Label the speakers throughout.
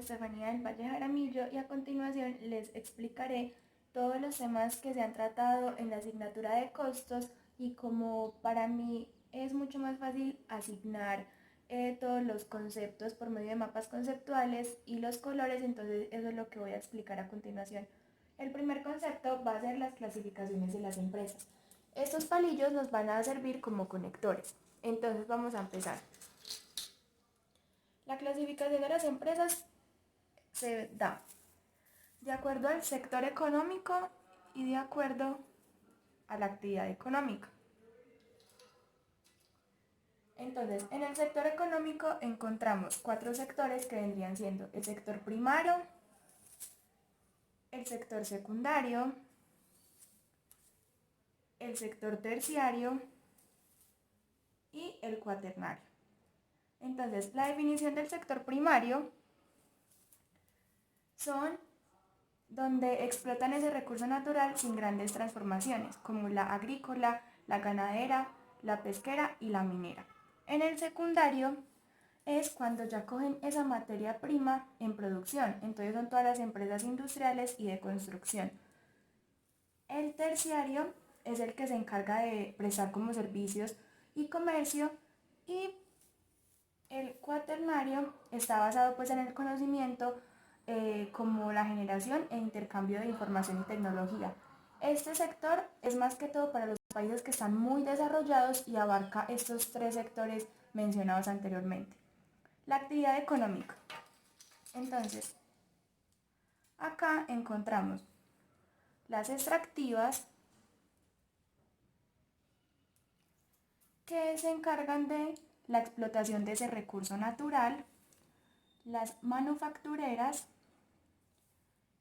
Speaker 1: Estefanía del Valle Jaramillo y a continuación les explicaré todos los temas que se han tratado en la asignatura de costos y como para mí es mucho más fácil asignar todos los conceptos por medio de mapas conceptuales y los colores, entonces eso es lo que voy a explicar a continuación. El primer concepto va a ser las clasificaciones de las empresas. Estos palillos nos van a servir como conectores, entonces vamos a empezar. La clasificación de las empresas se da de acuerdo al sector económico y de acuerdo a la actividad económica. Entonces, en el sector económico encontramos 4 sectores que vendrían siendo el sector primario, el sector secundario, el sector terciario y el cuaternario. Entonces, la definición del sector primario son donde explotan ese recurso natural sin grandes transformaciones, como la agrícola, la ganadera, la pesquera y la minera. En el secundario es cuando ya cogen esa materia prima en producción, entonces son todas las empresas industriales y de construcción. El terciario es el que se encarga de prestar como servicios y comercio, y el cuaternario está basado pues en el conocimiento como la generación e intercambio de información y tecnología. Este sector es más que todo para los países que están muy desarrollados y abarca estos 3 sectores mencionados anteriormente. La actividad económica. Entonces, acá encontramos las extractivas, que se encargan de la explotación de ese recurso natural, las manufactureras,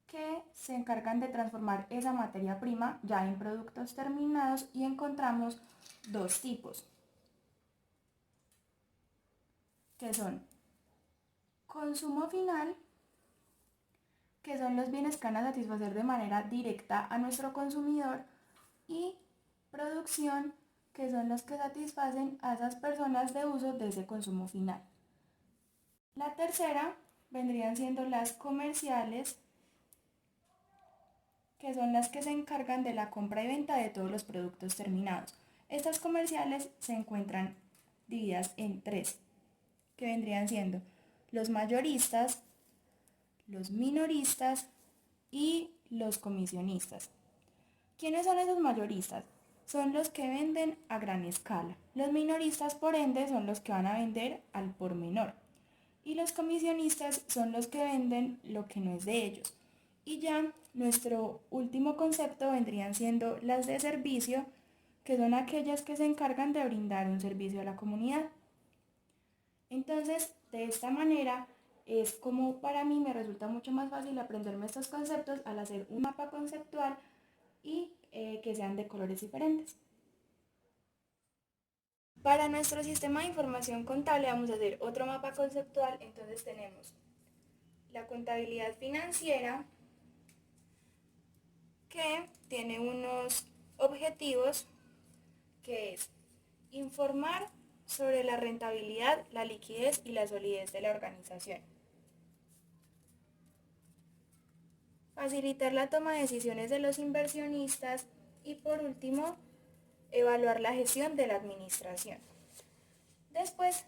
Speaker 1: que se encargan de transformar esa materia prima ya en productos terminados, y encontramos 2 tipos, que son consumo final, que son los bienes que van a satisfacer de manera directa a nuestro consumidor, y producción, que son los que satisfacen a esas personas de uso de ese consumo final. La tercera vendrían siendo las comerciales, que son las que se encargan de la compra y venta de todos los productos terminados. Estas comerciales se encuentran divididas en 3, que vendrían siendo los mayoristas, los minoristas y los comisionistas. ¿Quiénes son esos mayoristas? Son los que venden a gran escala. Los minoristas, por ende, son los que van a vender al por menor. Y los comisionistas son los que venden lo que no es de ellos. Y ya nuestro último concepto vendrían siendo las de servicio, que son aquellas que se encargan de brindar un servicio a la comunidad. Entonces, de esta manera es como para mí me resulta mucho más fácil aprenderme estos conceptos al hacer un mapa conceptual y que sean de colores diferentes. Para nuestro sistema de información contable vamos a hacer otro mapa conceptual. Entonces tenemos la contabilidad financiera, que tiene unos objetivos, que es informar sobre la rentabilidad, la liquidez y la solidez de la organización. Facilitar la toma de decisiones de los inversionistas y, por último, evaluar la gestión de la administración. Después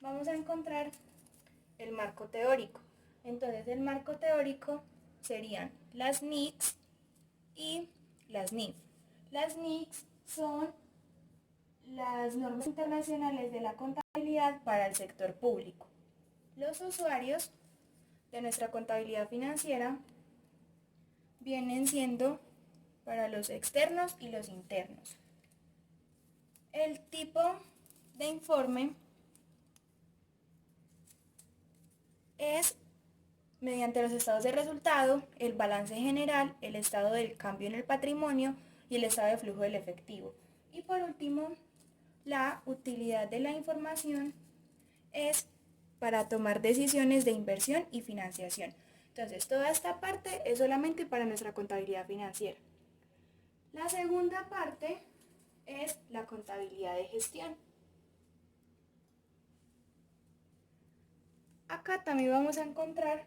Speaker 1: vamos a encontrar el marco teórico. Entonces el marco teórico serían las NICs y las NIF. Las NICs son las normas internacionales de la contabilidad para el sector público. Los usuarios de nuestra contabilidad financiera vienen siendo para los externos y los internos. El tipo de informe es mediante los estados de resultado, el balance general, el estado del cambio en el patrimonio y el estado de flujo del efectivo. Y por último, la utilidad de la información es para tomar decisiones de inversión y financiación. Entonces, toda esta parte es solamente para nuestra contabilidad financiera. La segunda parte es la contabilidad de gestión. Acá también vamos a encontrar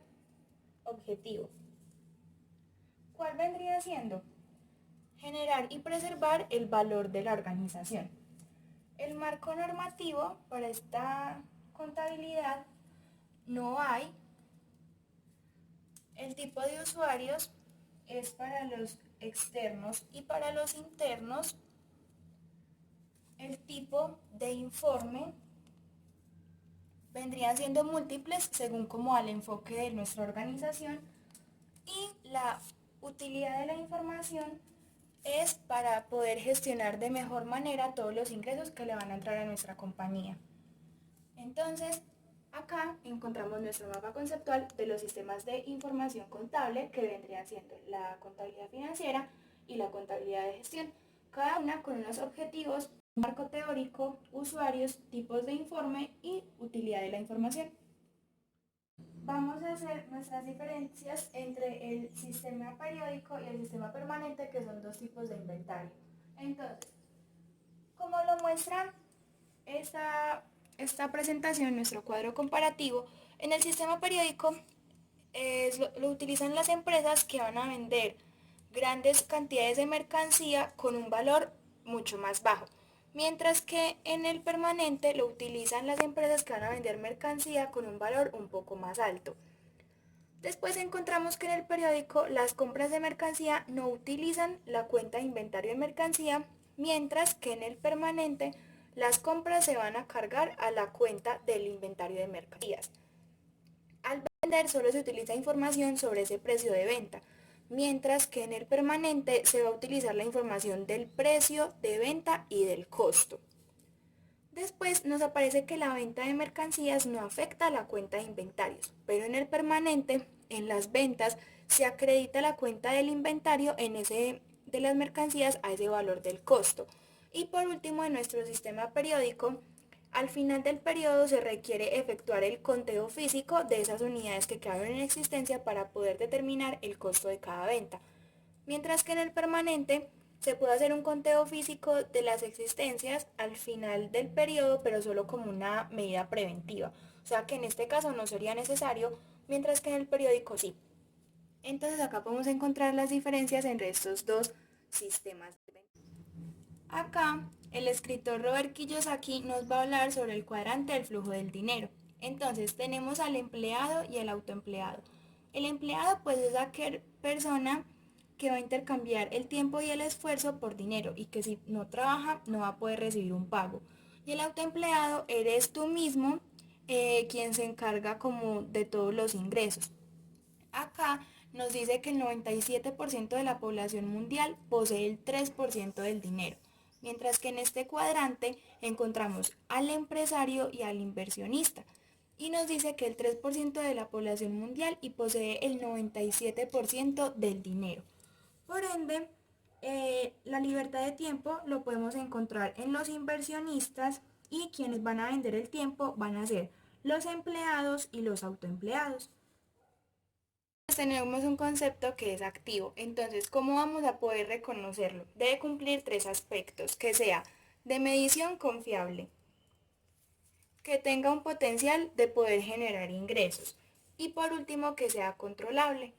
Speaker 1: objetivo. ¿Cuál vendría siendo? Generar y preservar el valor de la organización. El marco normativo para esta contabilidad no hay. El tipo de usuarios es para los externos y para los internos. El tipo de informe vendrían siendo múltiples según como al enfoque de nuestra organización, y la utilidad de la información es para poder gestionar de mejor manera todos los ingresos que le van a entrar a nuestra compañía. Entonces, acá encontramos nuestro mapa conceptual de los sistemas de información contable que vendrían siendo la contabilidad financiera y la contabilidad de gestión, cada una con unos objetivos, marco teórico, usuarios, tipos de informe y utilidad de la información. Vamos a hacer nuestras diferencias entre el sistema periódico y el sistema permanente, que son dos tipos de inventario. Entonces, como lo muestra esta presentación, nuestro cuadro comparativo, en el sistema periódico lo utilizan las empresas que van a vender grandes cantidades de mercancía con un valor mucho más bajo, mientras que en el permanente lo utilizan las empresas que van a vender mercancía con un valor un poco más alto. Después encontramos que en el periódico las compras de mercancía no utilizan la cuenta de inventario de mercancía, mientras que en el permanente las compras se van a cargar a la cuenta del inventario de mercancías. Al vender solo se utiliza información sobre ese precio de venta, mientras que en el permanente se va a utilizar la información del precio de venta y del costo. Después nos aparece que la venta de mercancías no afecta a la cuenta de inventarios, pero en el permanente, en las ventas, se acredita la cuenta del inventario de las mercancías a ese valor del costo. Y por último, en nuestro sistema periódico, al final del periodo se requiere efectuar el conteo físico de esas unidades que quedaron en existencia para poder determinar el costo de cada venta. Mientras que en el permanente se puede hacer un conteo físico de las existencias al final del periodo, pero solo como una medida preventiva. O sea que en este caso no sería necesario, mientras que en el periódico sí. Entonces acá podemos encontrar las diferencias entre estos dos sistemas. Acá el escritor Robert Kiyosaki nos va a hablar sobre el cuadrante del flujo del dinero. Entonces tenemos al empleado y el autoempleado. El empleado pues es aquella persona que va a intercambiar el tiempo y el esfuerzo por dinero y que si no trabaja no va a poder recibir un pago. Y el autoempleado eres tú mismo, quien se encarga como de todos los ingresos. Acá nos dice que el 97% de la población mundial posee el 3% del dinero, mientras que en este cuadrante encontramos al empresario y al inversionista. Y nos dice que el 3% de la población mundial y posee el 97% del dinero. Por ende, la libertad de tiempo lo podemos encontrar en los inversionistas, y quienes van a vender el tiempo van a ser los empleados y los autoempleados. Tenemos un concepto que es activo. Entonces, ¿cómo vamos a poder reconocerlo? Debe cumplir tres aspectos: que sea de medición confiable, que tenga un potencial de poder generar ingresos y por último que sea controlable.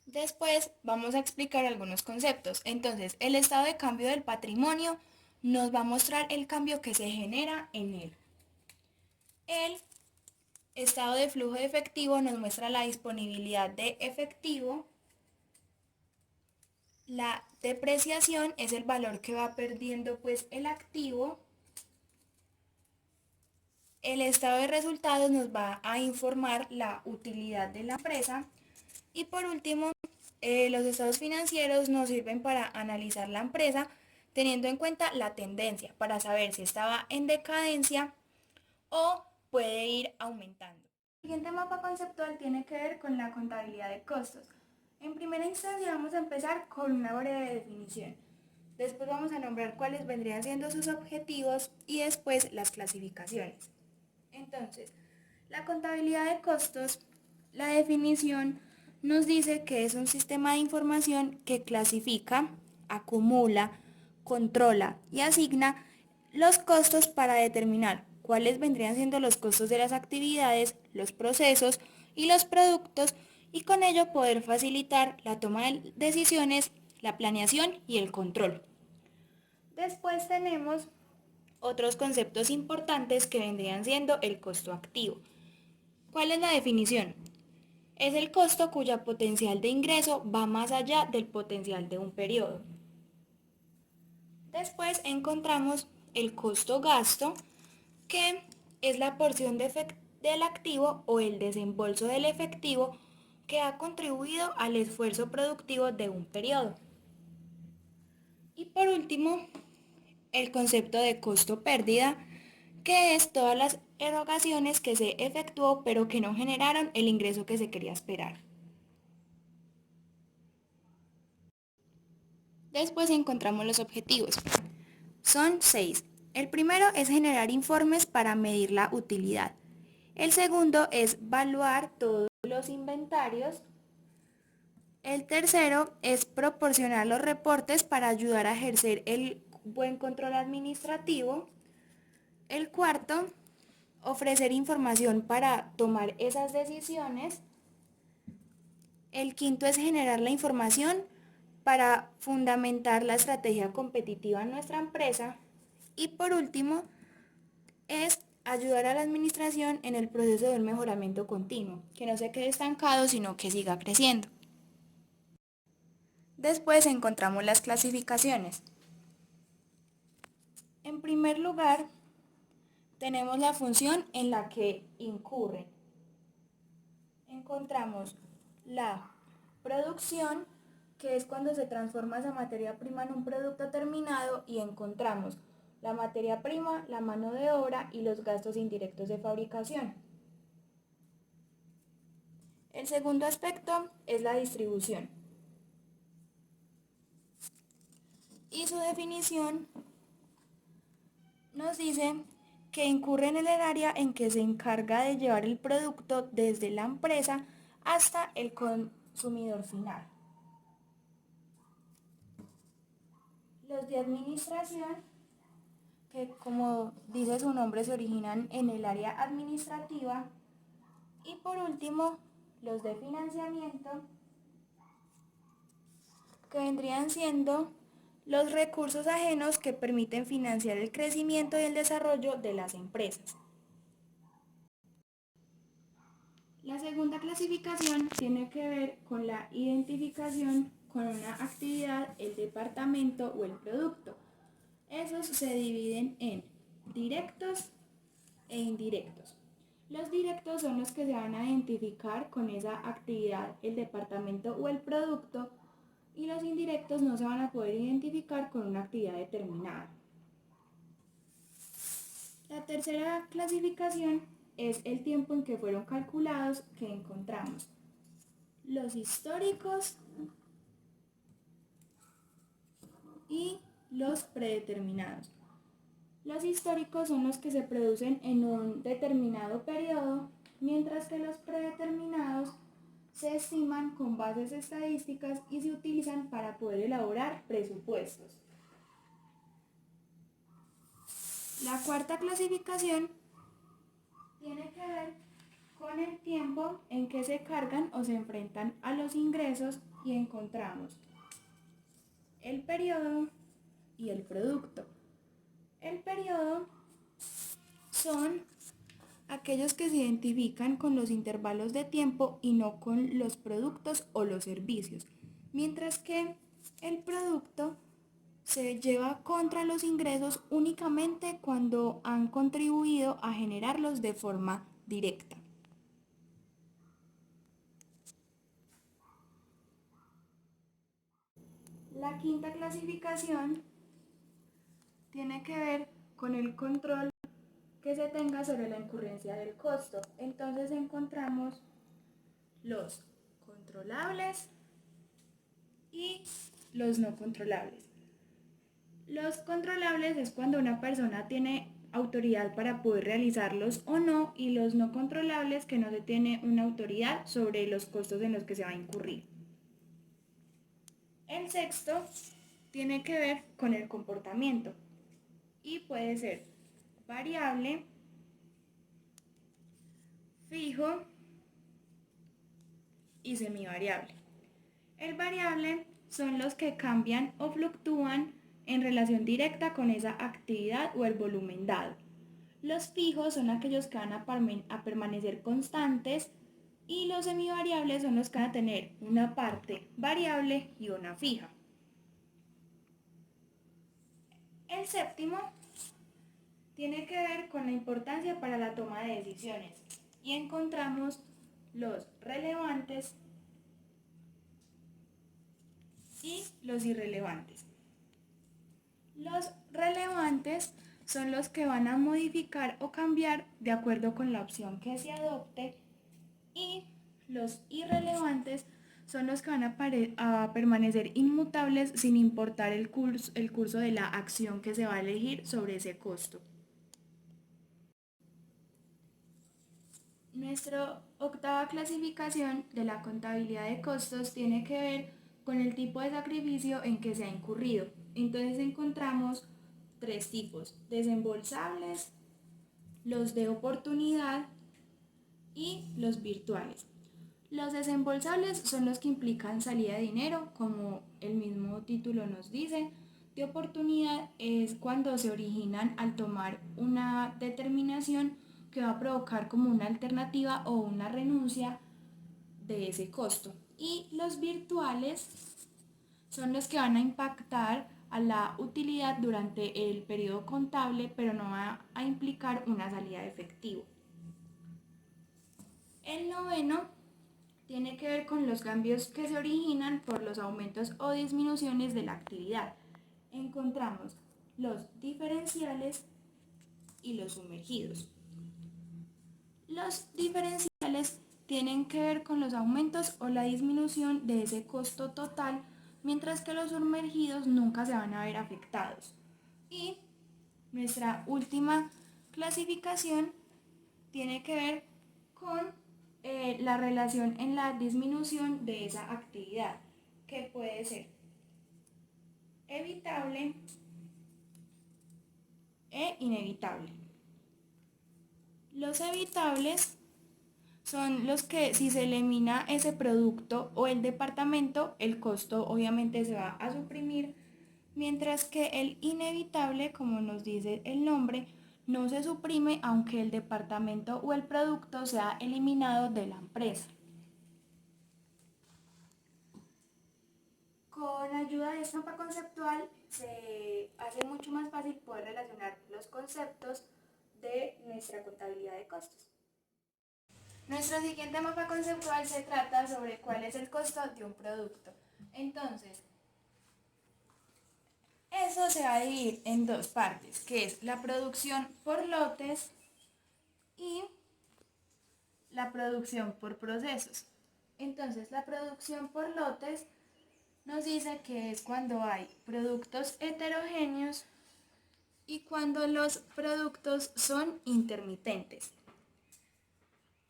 Speaker 1: Después vamos a explicar algunos conceptos. Entonces, el estado de cambio del patrimonio nos va a mostrar el cambio que se genera en él. El estado de flujo de efectivo nos muestra la disponibilidad de efectivo. La depreciación es el valor que va perdiendo pues el activo. El estado de resultados nos va a informar la utilidad de la empresa. Y por último, los estados financieros nos sirven para analizar la empresa teniendo en cuenta la tendencia para saber si estaba en decadencia o puede ir aumentando. El siguiente mapa conceptual tiene que ver con la contabilidad de costos. En primera instancia vamos a empezar con una breve definición. Después vamos a nombrar cuáles vendrían siendo sus objetivos y después las clasificaciones. Entonces, la contabilidad de costos, la definición nos dice que es un sistema de información que clasifica, acumula, controla y asigna los costos para determinar cuáles vendrían siendo los costos de las actividades, los procesos y los productos y con ello poder facilitar la toma de decisiones, la planeación y el control. Después tenemos otros conceptos importantes que vendrían siendo el costo activo. ¿Cuál es la definición? Es el costo cuya potencial de ingreso va más allá del potencial de un periodo. Después encontramos el costo gasto, que es la porción del activo o el desembolso del efectivo que ha contribuido al esfuerzo productivo de un periodo. Y por último, el concepto de costo-pérdida, que es todas las erogaciones que se efectuó pero que no generaron el ingreso que se quería esperar. Después encontramos los objetivos. Son 6. El primero es generar informes para medir la utilidad. El segundo es evaluar todos los inventarios. El tercero es proporcionar los reportes para ayudar a ejercer el buen control administrativo. El cuarto, ofrecer información para tomar esas decisiones. El quinto es generar la información para fundamentar la estrategia competitiva en nuestra empresa. Y por último, es ayudar a la administración en el proceso de un mejoramiento continuo, que no se quede estancado, sino que siga creciendo. Después encontramos las clasificaciones. En primer lugar, tenemos la función en la que incurre. Encontramos la producción, que es cuando se transforma esa materia prima en un producto terminado, y encontramos la materia prima, la mano de obra y los gastos indirectos de fabricación. El segundo aspecto es la distribución. Y su definición nos dice que incurre en el área en que se encarga de llevar el producto desde la empresa hasta el consumidor final. Los de administración, que como dice su nombre se originan en el área administrativa. Y por último, los de financiamiento, que vendrían siendo los recursos ajenos que permiten financiar el crecimiento y el desarrollo de las empresas. La segunda clasificación tiene que ver con la identificación con una actividad, el departamento o el producto. Esos se dividen en directos e indirectos. Los directos son los que se van a identificar con esa actividad, el departamento o el producto, y los indirectos no se van a poder identificar con una actividad determinada. La tercera clasificación es el tiempo en que fueron calculados, que encontramos los históricos y los predeterminados. Los históricos son los que se producen en un determinado periodo, mientras que los predeterminados se estiman con bases estadísticas y se utilizan para poder elaborar presupuestos. La cuarta clasificación tiene que ver con el tiempo en que se cargan o se enfrentan a los ingresos, y encontramos el periodo y el producto. El periodo son aquellos que se identifican con los intervalos de tiempo y no con los productos o los servicios, mientras que el producto se lleva contra los ingresos únicamente cuando han contribuido a generarlos de forma directa. La quinta clasificación tiene que ver con el control que se tenga sobre la incurrencia del costo. Entonces encontramos los controlables y los no controlables. Los controlables es cuando una persona tiene autoridad para poder realizarlos o no, y los no controlables que no se tiene una autoridad sobre los costos en los que se va a incurrir. El sexto tiene que ver con el comportamiento y puede ser variable, fijo y semivariable. El variable son los que cambian o fluctúan en relación directa con esa actividad o el volumen dado. Los fijos son aquellos que van a permanecer constantes y los semivariables son los que van a tener una parte variable y una fija. El séptimo tiene que ver con la importancia para la toma de decisiones y encontramos los relevantes y los irrelevantes. Los relevantes son los que van a modificar o cambiar de acuerdo con la opción que se adopte y los irrelevantes son los que van a permanecer inmutables sin importar el curso de la acción que se va a elegir sobre ese costo. Nuestra octava clasificación de la contabilidad de costos tiene que ver con el tipo de sacrificio en que se ha incurrido. Entonces encontramos tres tipos: desembolsables, los de oportunidad y los virtuales. Los desembolsables son los que implican salida de dinero, como el mismo título nos dice. De oportunidad es cuando se originan al tomar una determinación que va a provocar como una alternativa o una renuncia de ese costo. Y los virtuales son los que van a impactar a la utilidad durante el periodo contable, pero no va a implicar una salida de efectivo. El noveno tiene que ver con los cambios que se originan por los aumentos o disminuciones de la actividad. Encontramos los diferenciales y los sumergidos. Los diferenciales tienen que ver con los aumentos o la disminución de ese costo total, mientras que los sumergidos nunca se van a ver afectados. Y nuestra última clasificación tiene que ver con la relación en la disminución de esa actividad, que puede ser evitable e inevitable. Los evitables son los que, si se elimina ese producto o el departamento, el costo obviamente se va a suprimir, mientras que el inevitable, como nos dice el nombre, no se suprime aunque el departamento o el producto sea eliminado de la empresa. Con ayuda de este mapa conceptual se hace mucho más fácil poder relacionar los conceptos de nuestra contabilidad de costos. Nuestro siguiente mapa conceptual se trata sobre cuál es el costo de un producto. Entonces, eso se va a dividir en dos partes, que es la producción por lotes y la producción por procesos. Entonces, la producción por lotes nos dice que es cuando hay productos heterogéneos y cuando los productos son intermitentes.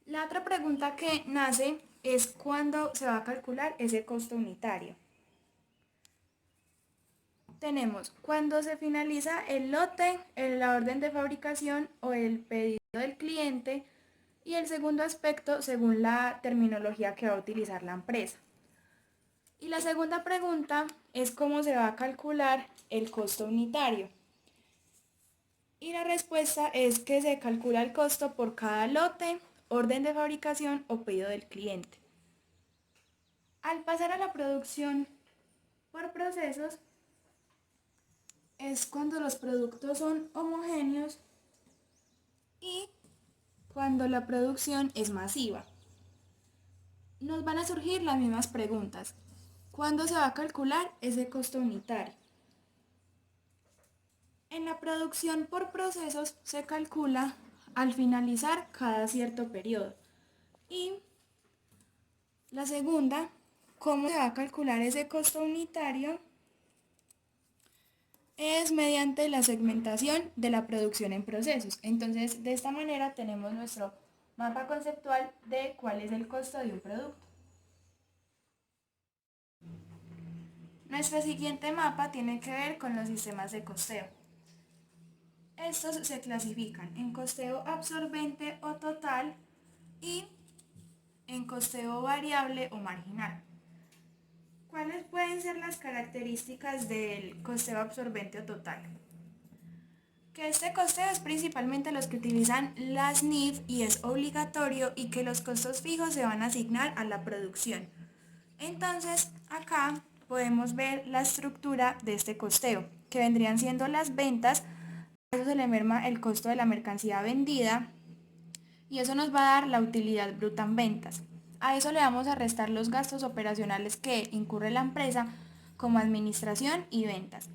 Speaker 1: La otra pregunta que nace es cuándo se va a calcular ese costo unitario. Tenemos cuando se finaliza el lote, la orden de fabricación o el pedido del cliente, y el segundo aspecto según la terminología que va a utilizar la empresa. Y la segunda pregunta es cómo se va a calcular el costo unitario. Y la respuesta es que se calcula el costo por cada lote, orden de fabricación o pedido del cliente. Al pasar a la producción por procesos, es cuando los productos son homogéneos y cuando la producción es masiva. Nos van a surgir las mismas preguntas. ¿Cuándo se va a calcular ese costo unitario? En la producción por procesos se calcula al finalizar cada cierto periodo. Y la segunda, ¿cómo se va a calcular ese costo unitario? Es mediante la segmentación de la producción en procesos. Entonces, de esta manera tenemos nuestro mapa conceptual de cuál es el costo de un producto. Nuestro siguiente mapa tiene que ver con los sistemas de costeo. Estos se clasifican en costeo absorbente o total y en costeo variable o marginal. ¿Cuáles pueden ser las características del costeo absorbente o total? Que este costeo es principalmente los que utilizan las NIF y es obligatorio y que los costos fijos se van a asignar a la producción. Entonces, acá podemos ver la estructura de este costeo, que vendrían siendo las ventas. A eso se le merma el costo de la mercancía vendida y eso nos va a dar la utilidad bruta en ventas. A eso le vamos a restar los gastos operacionales que incurre la empresa como administración y ventas.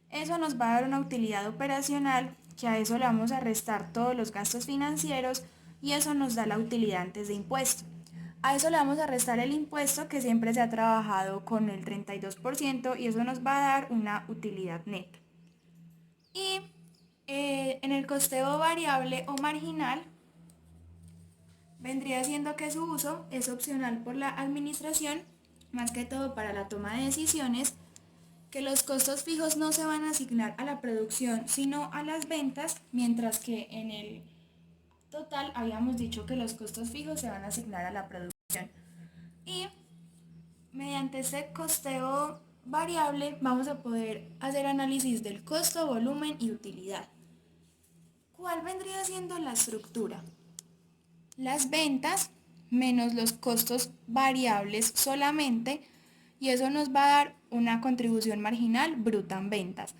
Speaker 1: Eso nos va a dar una utilidad operacional, que a eso le vamos a restar todos los gastos financieros y eso nos da la utilidad antes de impuesto. A eso le vamos a restar el impuesto, que siempre se ha trabajado con el 32% y eso nos va a dar una utilidad neta. Y en el costeo variable o marginal vendría siendo que su uso es opcional por la administración, más que todo para la toma de decisiones, que los costos fijos no se van a asignar a la producción sino a las ventas, mientras que en el total habíamos dicho que los costos fijos se van a asignar a la producción. Y mediante este costeo variable vamos a poder hacer análisis del costo, volumen y utilidad. ¿Cuál vendría siendo la estructura? Las ventas menos los costos variables solamente, y eso nos va a dar una contribución marginal bruta en ventas.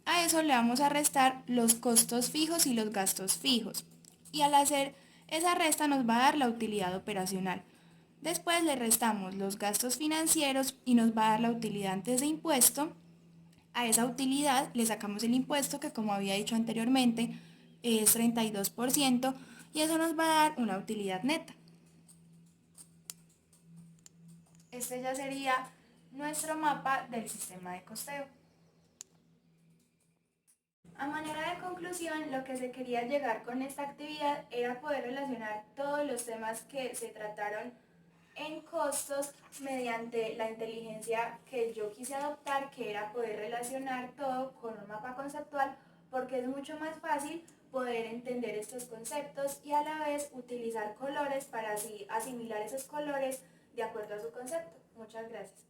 Speaker 1: A eso le vamos a restar los costos fijos y los gastos fijos. Y al hacer esa resta nos va a dar la utilidad operacional. Después le restamos los gastos financieros y nos va a dar la utilidad antes de impuesto. A esa utilidad le sacamos el impuesto, que como había dicho anteriormente es 32%, y eso nos va a dar una utilidad neta. Este ya sería nuestro mapa del sistema de costeo. A manera de conclusión, lo que se quería llegar con esta actividad era poder relacionar todos los temas que se trataron en costos mediante la inteligencia que yo quise adoptar, que era poder relacionar todo con un mapa conceptual, porque es mucho más fácil poder entender estos conceptos y a la vez utilizar colores para así asimilar esos colores de acuerdo a su concepto. Muchas gracias.